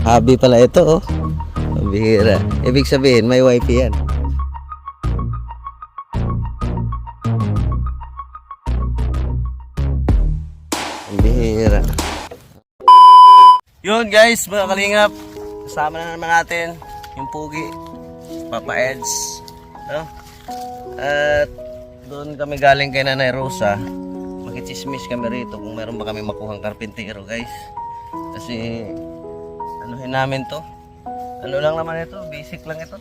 Hobby pala ito, oh. Ang bihira. Ibig sabihin, may wifi yan. Ang bihira. Yun guys, mga kalingap. Kasama na naman natin yung Pugi, Papa Eds. No? At doon kami galing kay Nanay Rosa. Makichismis kami rito kung meron ba kami makuhang karpintero guys. Kasi anuhin namin to. Ano lang naman ito, basic lang ito.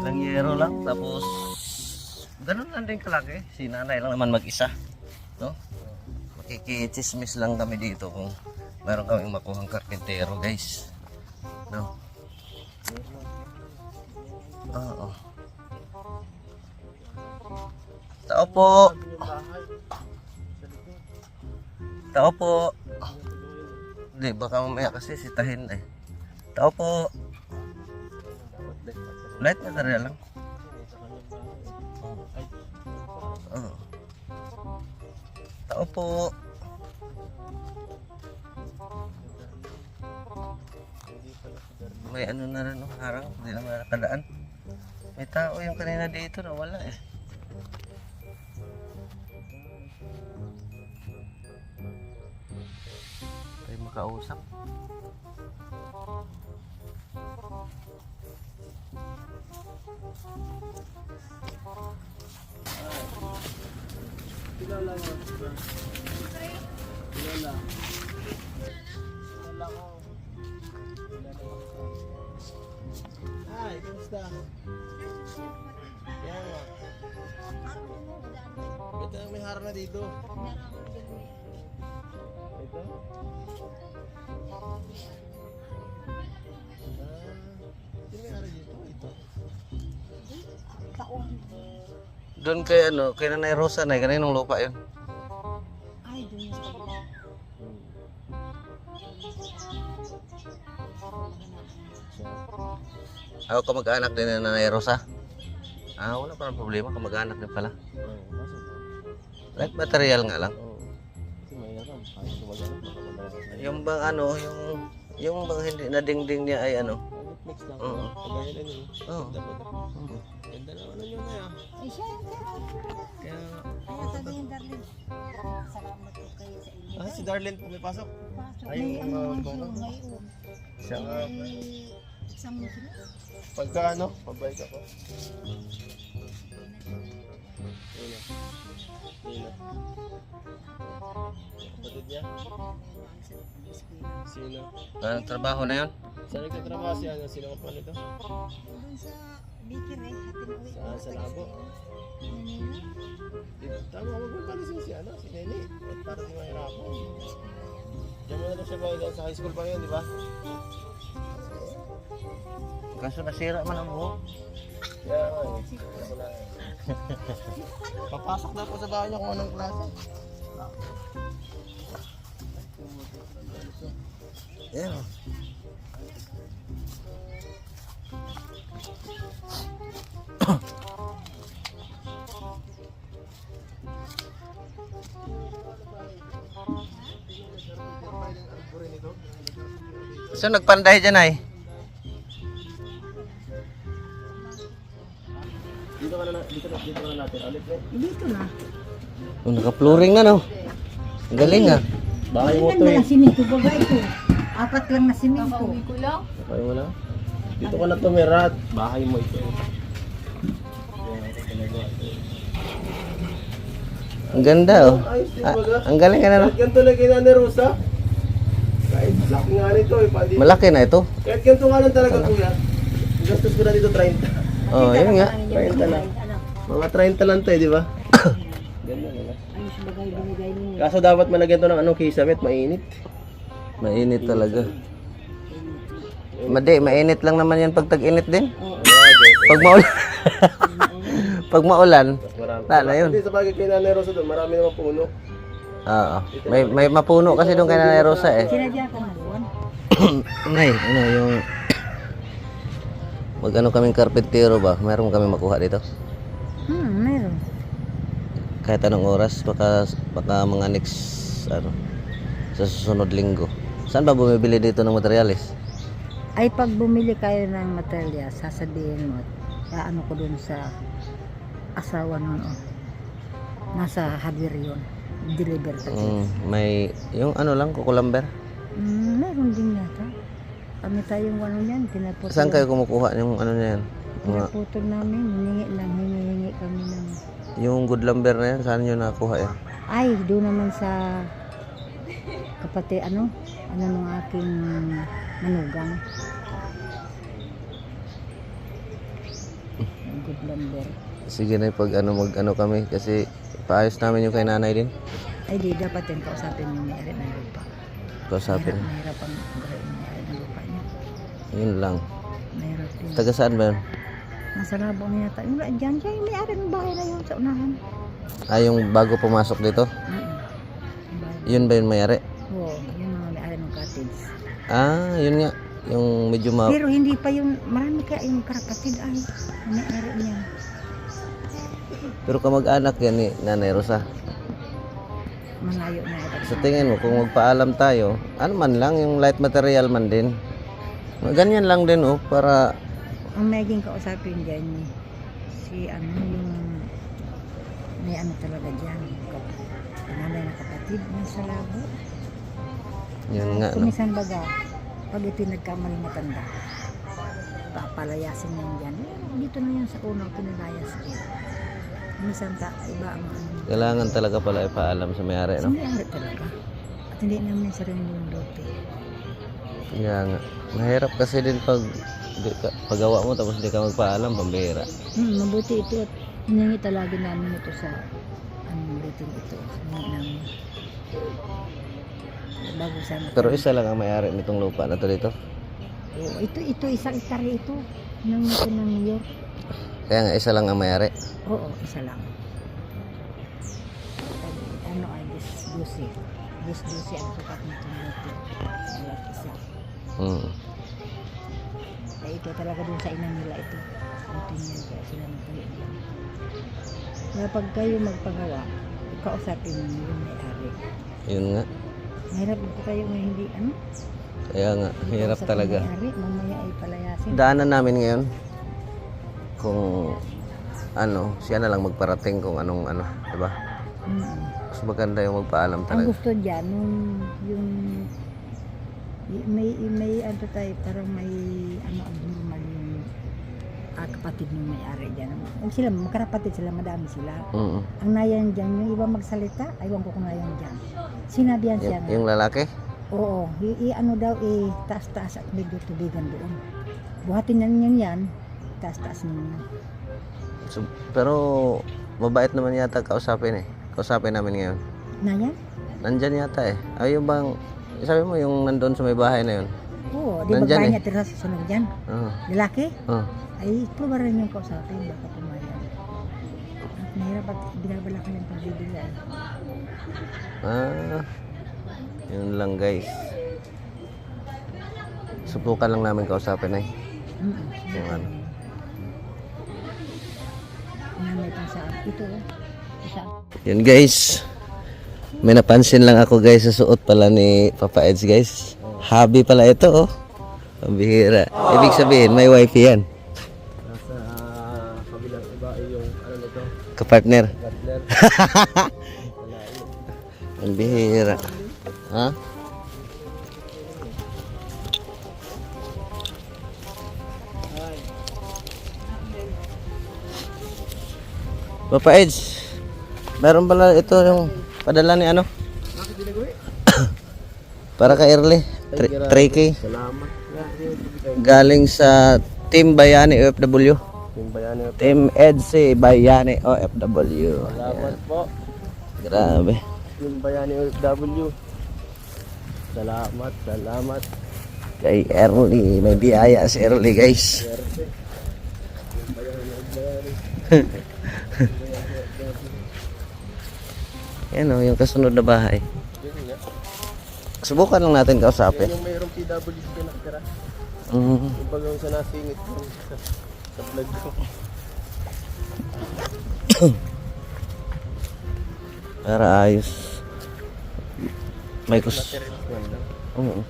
Ilang yero lang. Tapos ganun lang din kalaki. Si Nanay lang naman mag-isa. No? Makikichismis lang kami dito kung meron kami makuhang karpintero guys. No? Oo. Tao po. Tao po. Hindi, baka mamaya kasi sitahin eh. Tao po. Light material lang. Oo. Tao po. May ano na rin, harang, hindi naman nakadaan. May tao yung kanina dito na wala eh. Tayo makausap. Kilala mo. Kilala. Kilala ko. Hi, kumusta? Yan nga. Ito ang may harang na dito. Ito? Sino may harang dito? Ito. Doon kay ano, kay Nanay Rosa na, kaninong lupa yun? Ay, doon sa kabila. Ako kamag-anak din na Nanay Rosa? Ah, wala pa ng problema, kamag-anak din pala. Light material nga lang. Kasi may harang. Kaya sumagano. Yung bang ano, yung bang hindi na dingding niya ay ano? Mix lang. Oo. Kagaya din yun. Oo. Ganda naman ano yun na yan. Ay, siya yung Kaya... kaya sabihin, darling. Salamat po kayo sa inyo. Ah, si Darlene pumipasok. Pasok. Ay, May ano mga man bata. siya ngayon. Siya nga. May exam mo sila. Pagka ano, pabalik ako. Sino? Sino? Kapatid niya? Sino? Anong trabaho na yun? Saan nagtatrabaho siya? Sino ka pa nito? Doon sa baker eh. Hatin uwi. Sa Labo? Tama, huwag mo palisin si ano, si Nene. At para di mahirapan. Diyan mo na daw siya ba sa high school pa yun, di ba? Kaso nasira man ang buhok. Kaya nga eh. Wala eh. Papasok na po sa bahay niya kung anong klase. Yan. So nagpanday dyan ay? Dito ka na natin. Ulit eh. Dito na. Oh, naka-flooring na no? Ang galing ah. Bahay mo Ilan to ba eh. na siminto ba ito? Apat lang na siminto. Bahay mo na. Dito ka na tumirat. Bahay mo ito. Ang ganda oh. Ayos din baga. Ang galing ano? Kahit ganito na kay Nanay Rosa. Kahit laki nga nito eh. Pwede. Malaki na ito. Kahit ganito nga lang talaga kuya. Gastos ko na dito 30. Oh, yun nga. 30 lang. Mga 30 lang to eh, di ba? Ganda nila. Ayos bagay binigay ninyo. Kaso dapat malagyan to ng anong kisame at mainit. Mainit talaga. Mainit lang naman yan pag tag-init din. Pag maulan. Pag maulan, na yun. Hindi sa bagay kay Nanay Rosa doon, marami naman puno. Oo. May mapuno kasi doon kay Nanay Rosa eh. Sinadya ka na doon. Nay, ano yung mag-ano kaming karpentero ba? Meron kami makuha dito. Meron. Kahit anong oras, baka mga next, ano, sa susunod linggo. Saan ba bumibili dito ng materyales? Ay pag bumili kayo ng materyas, sasabihin mo, ano ko dun sa asawa nun, oh. Nasa hardware yun. Deliver ka. May, yung ano lang, kukulamber. Meron din yata. Kami tayong ano yan, pinaputol. Saan kayo kumukuha yung ano na yan? Pinaputol namin, hiningi kami ng... Yung good lumber na yan, saan nyo nakuha yan? Ay, doon naman sa kapatid, ano ng aking manugang. Good lumber. Sige na pag ano mag-ano kami kasi paayos namin yung kay nanay din. Ay, di dapat yung kausapin yung may-ari ng lupa. Kausapin. Mahirap ang gawin yung may-ari ng lupa niya. Yun lang. Mahirap yun. Taga saan ba yun? Nasa Labao na yata. Yung dyan, yung may-ari ng bahay na yun sa unahan. Ah, yung bago pumasok dito? Yun ba yung mayari? Oo, yung mga may-ari ng cottage. Ah, yun nga. Yung medyo Pero hindi pa yung, marami kaya yung karapatid ay, yung may-ari niya. Pero kamag-anak yan ni Nanay Rosa. Malayo na ito. Sa tingin mo, kung magpaalam tayo, ano man lang, yung light material man din. Ganyan lang din oh, para... Ang maging kausapin dyan, si ano, yung may ano talaga dyan. Pangalay na kapatid, nasa Labo. Yun nga, no? Kumisan baga, pag ito'y nagkamaling matanda, papalayasin niyan dyan. Dito na yan sa unang pinalayas dyan. Kumisan ka, iba ang ano. Kailangan talaga pala ipaalam sa may-ari, no? Hindi ari talaga. At hindi namin sarili yung lote. Kaya nga. Mahirap kasi din pag pagawa mo tapos hindi ka magpaalam, pambihira. Mabuti ito at hiningi talaga namin ito sa rating ito. Hiningi namin. Bago sana. Pero isa lang ang may-ari nitong lupa na to dito. Oo, ito isang ektarya ito. Nang ito ng New York. Kaya nga, isa lang ang may-ari. Oo, isa lang. Ano ay Diyos-Dusi. Diyos-Dusi ang sukat nitong lote. Walang isa. Ay ito talaga dun sa inang nila ito. Ito niyan kaya sila nagtayo diyan. Kaya pag kayo magpagawa, kausapin mo yung may-ari. Yun nga. Mahirap po kayo na hindi ano? Kaya nga, hirap Kausapin talaga. yung may-ari, mamaya ay palayasin. Daanan namin ngayon. Kung ano, siya na lang magparating kung anong ano, diba? Mas maganda yung magpaalam Ang talaga. gusto dyan, yung may ano tayo, parang may ano abnormal yung kapatid ng may-ari dyan. Sila, magkarapatid sila, madami sila. Ang nayan dyan, yung iba magsalita, aywan ko kung nayan dyan. Sinabihan siya na, Yung lalaki? oo, ano daw, taas-taas at medyo tubigan doon. Buhatin na niyan yan, taas-taas ninyo. So, pero mabait naman yata kausapin eh. Kausapin namin ngayon. Nayan? Nandyan yata eh. Ay, yung bang, sabi mo yung nandun sa may bahay na yun. Oo, di ba Nandyan bahay eh. niya tira sa sunog dyan? Oo. Lalaki? Oo. Ay, ito ba rin yung kausapin, baka pumayag. At mahirap at binabala ka ng pagbibigay. Ah, yun lang guys. Subukan lang namin kausapin eh. Yung ano. May pansaan. Ito, isa. Yun guys. May napansin lang ako guys sa suot pala ni Papa Eds guys. Hobby pala ito oh. Pambihira. Ibig sabihin may wifi yan. Nasa kabilang iba ay yung ano nito, Kapartner. partner. Pambihira. Ha? Papa Eds, meron pala ito yung padala ni ano? Para kay Early, 3K. Salamat. Galing sa Team Bayani OFW. Yung bayani at Team EDC Bayani OFW. salamat po. Grabe. Yung bayani OFW. Salamat, salamat. Kay Early, may biyaya si Early guys. Yan o, yung kasunod na bahay. Yun nga. Subukan lang natin kausapin. Yan yung mayroong PWC ka nakatira. Mm. Yung bagang sa nasingit ko sa vlog ko. Para ayos. May kus... Materials man lang. Oo.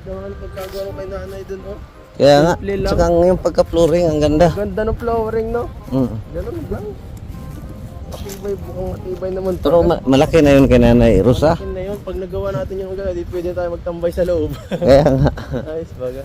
Ganda nga ng pagkagawa mo kay nanay dun, oh. Kaya nga, Simple lang. tsaka yung pagka-flooring, ang ganda. Ganda ng flooring, no? Mm. Ganun lang. Matibay, bukang matibay naman to. Pero malaki na yun kay Nanay Rosa. Akin na yun, pag nagawa natin yung gano'n, di pwede tayo magtambay sa loob. Kaya nga. Ayos baga.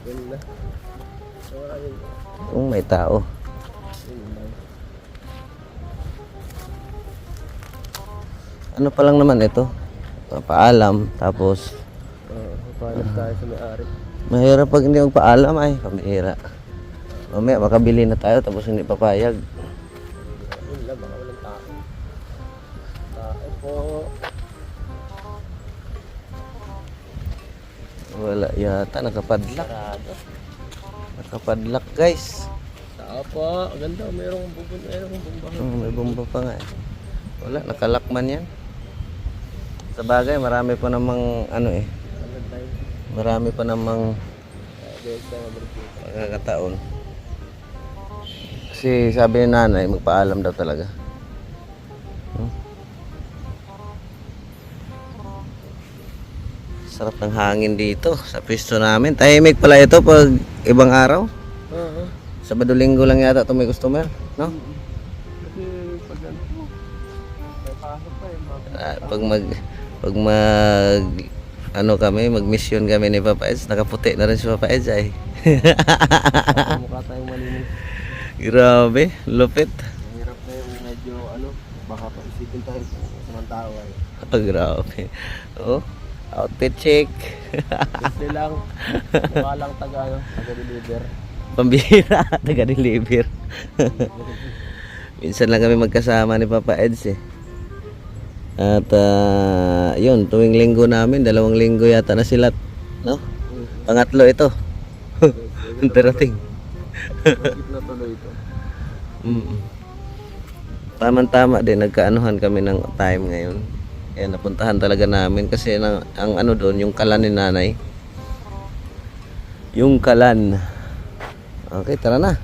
Ganda. So, ayun. Kung may tao. Yun lang. Ano pa lang naman ito? Paalam, tapos Paano tayo sa may-ari? mahirap pag hindi magpaalam ay pamihira. Mamaya makabili na tayo tapos hindi papayag. Yun lang, baka walang tao. Tao po. Wala yata, nakapadlock. Sarado. Nakapadlock guys. Tao po. Ang ganda, mayroong bumbahan. May bomba pa nga eh. Wala, nakalock man yan. Sa bagay, marami pa namang ano eh. Ano tayo? Marami pa namang Dahil tayo mabalik. pagkakataon. Kasi sabi ni nanay, magpaalam daw talaga. Sarap ng hangin dito sa pwesto namin. Tahimik pala ito pag ibang araw. Oo. Sabado linggo lang yata ito may customer, no? Kasi pag ano, may pasok pa eh. Pag ano kami, mag-mission kami ni Papa Eds, nakaputi na rin si Papa Eds ay. Mukha tayong malinis. Grabe, lupit. Mahirap na yung medyo ano, baka paisipin tayo sa mga tao ay. Oh, grabe. Oh, outfit check. Gusto lang, mukha lang taga-deliver. Pambihira, taga-deliver. Minsan lang kami magkasama ni Papa Eds eh. At yun, tuwing linggo namin, 2 linggo yata na sila, no? Pangatlo ito. Darating. Bakit na tuloy ito? Tama-tama din, nagkaanuhan kami ng time ngayon. Kaya napuntahan talaga namin kasi ang ano doon, yung kalan ni nanay. Yung kalan. Okay, tara na.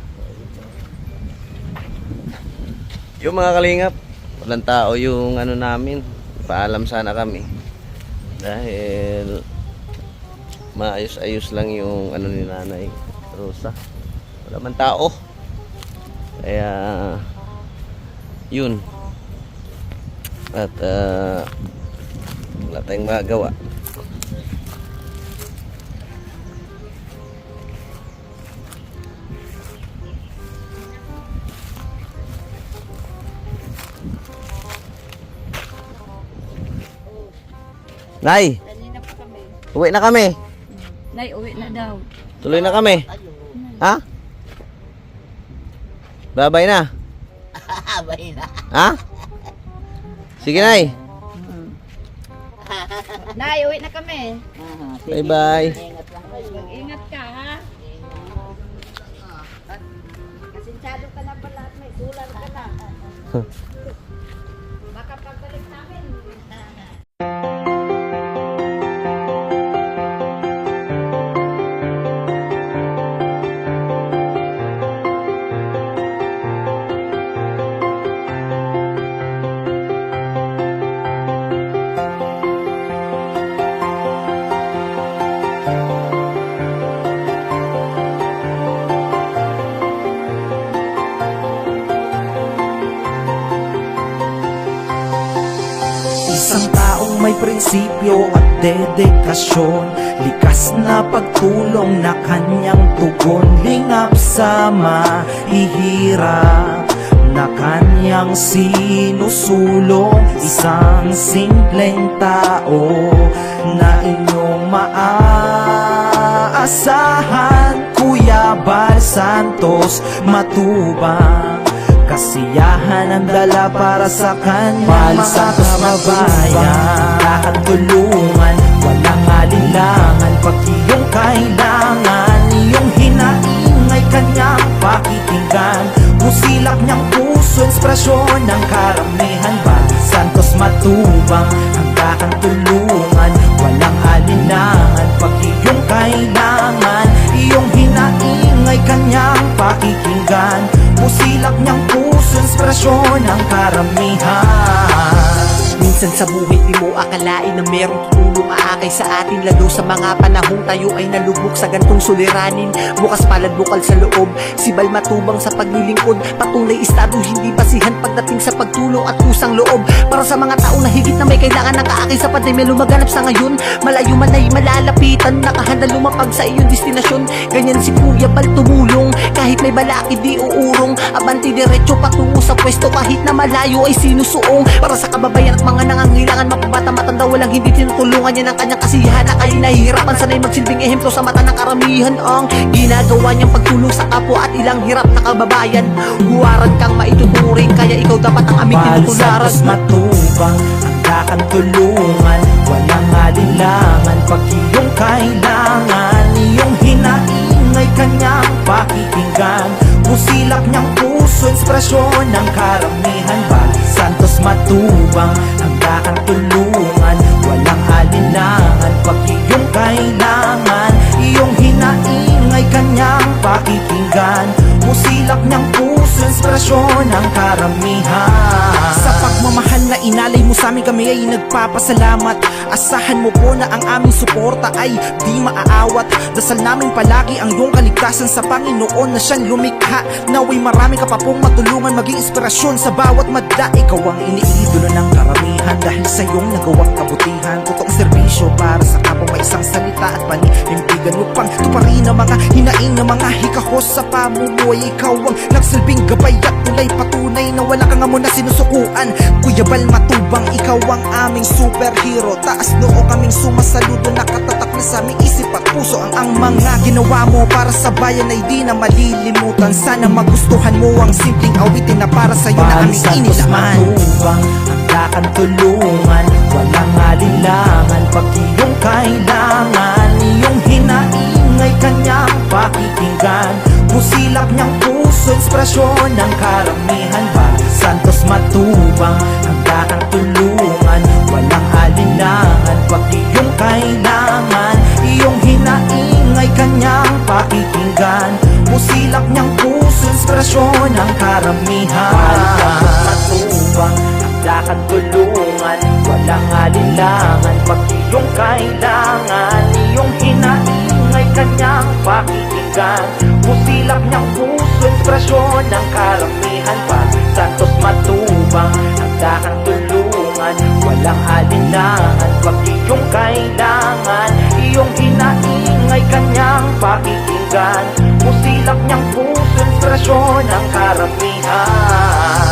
Yung mga kalingap, walang tao yung ano namin. Paalam sana kami. Dahil maayos-ayos lang yung ano ni nanay Rosa. Wala man tao. Kaya yun. At wala tayong magagawa. Nay, Kanina pa kami. uwi na kami. Nay, uwi na daw. Tuloy na kami. Ha? Babay na. Babay na. Ha? Sige, Nay. Nay, uwi na kami. Bye-bye. Mag-ingat ka, ha? Kasinsyado ka na pala at may sulan ka na. Baka pagbalik namin. Isang taong may prinsipyo at dedikasyon, likas na pagtulong na kanyang tugon, lingap sa mahihirap na kanyang sinusulong. Isang simpleng tao na inyong maaasahan, Kuya Bal Santos Matubang. Kasiyahan ang dala para sa kanyang mga kababayan. Lahat tulungan, walang alinlangan. Pag iyong kailangan, iyong hinaing ay kanyang pakikinggan. Pusilak niyang puso, inspirasyon ng karamihan. Bal Santos Matubang, hanggang tulungan, walang alinlangan. Pag iyong kailangan, iyong hinaing ay kanyang pakikinggan. Pusilak niyang puso, inspirasyon ng karamihan. Minsan Minsan sa buhay di mo akalain na merong tutulong aakay sa atin, lalo sa mga panahong tayo ay nalubog sa gantong suliranin. Bukas palad bukal sa loob, sibal matubang sa paglilingkod, patunay estado hindi basihan pagdating sa pagtulong at kusang loob. Para sa mga tao na higit na may kailangan ng kaakay sa pandemya lumaganap sa ngayon, malayo man ay malalapitan, nakahanda lumapag sa iyong destinasyon. Ganyan si Kuya Bal tumulong, kahit may balakid di uurong, abanti diretso patungo sa pwesto kahit na malayo ay sinusuong. Para sa kababayan at mga nangangailangan, mapabata matanda, walang hindi tinutulungan niya ng kanyang kasiyahan na kayo nahihirapan. Sana'y magsilbing ehemplo sa mata ng karamihan ang ginagawa niyang pagtulong sa kapwa at ilang hirap na kababayan. Huwaran kang maituturing, kaya ikaw dapat ang aming tinutularan. Santos Matubang, handa kang tulungan, walang alinlangan pag iyong kailangan. Iyong hinaingay kanyang pakikinggan, pusilak niyang puso, inspirasyon ng karamihan. Santos Matubang, handa kang tulungan, walang alinlangan pag iyong kailangan. Iyong hinaingay kanyang pakikinggan, pusilak niyang puso, inspirasyon ng karamihan. Sa pagmamahal na inalay mo sa amin, kami ay nagpapasalamat. Asahan mo po na ang aming suporta ay di maaawat. Dasal namin palagi ang iyong kaligtasan sa Panginoon na siyang lumikha. Naway marami ka pa pong matulungan, maging inspirasyon sa bawat madla. Ikaw ang iniidolo ng karamihan dahil sa iyong nagawang kabutihan. Totoong serbisyo para sa kapwa, may isang salita at paninindigan mo pang tuparin ang mga hinaing ng mga hikahos sa pamumuhay. Ikaw ang nagsilbing gabay at tulay, patunay na wala kang amo na sinusukuan. Kuya Bal Matubang, ikaw ang aming superhero. Taas noo kaming sumasaludo, nakatatak na sa aming isip at puso ang mga ginawa mo para sa bayan ay di na malilimutan. Sana magustuhan mo ang simpleng awitin na para sa'yo na aming Santos inilaan. Matubang, handa kang tulungan, walang alinlangan pag iyong kailangan. Iyong hinaingay kanyang pakikinggan, pusilak niyang puso, inspirasyon ng karamihan. Santos Matubang, handa kang tulungan, walang alinlangan pag iyong kailangan. Iyong hinaingay kanyang pakikinggan, pusilak niyang puso, inspirasyon ng karamihan. Santos Matubang, handa kang tulungan, walang alinlangan pag iyong kailangan. Iyong hinaingay kanyang pakikinggan, pusilak niyang puso, inspirasyon ng karamihan. Santos Matubang, handa kang tulungan, walang alinlangan pag iyong kailangan. Iyong hinaingay kanyang pakikinggan, pusilak niyang puso, inspirasyon ng karamihan.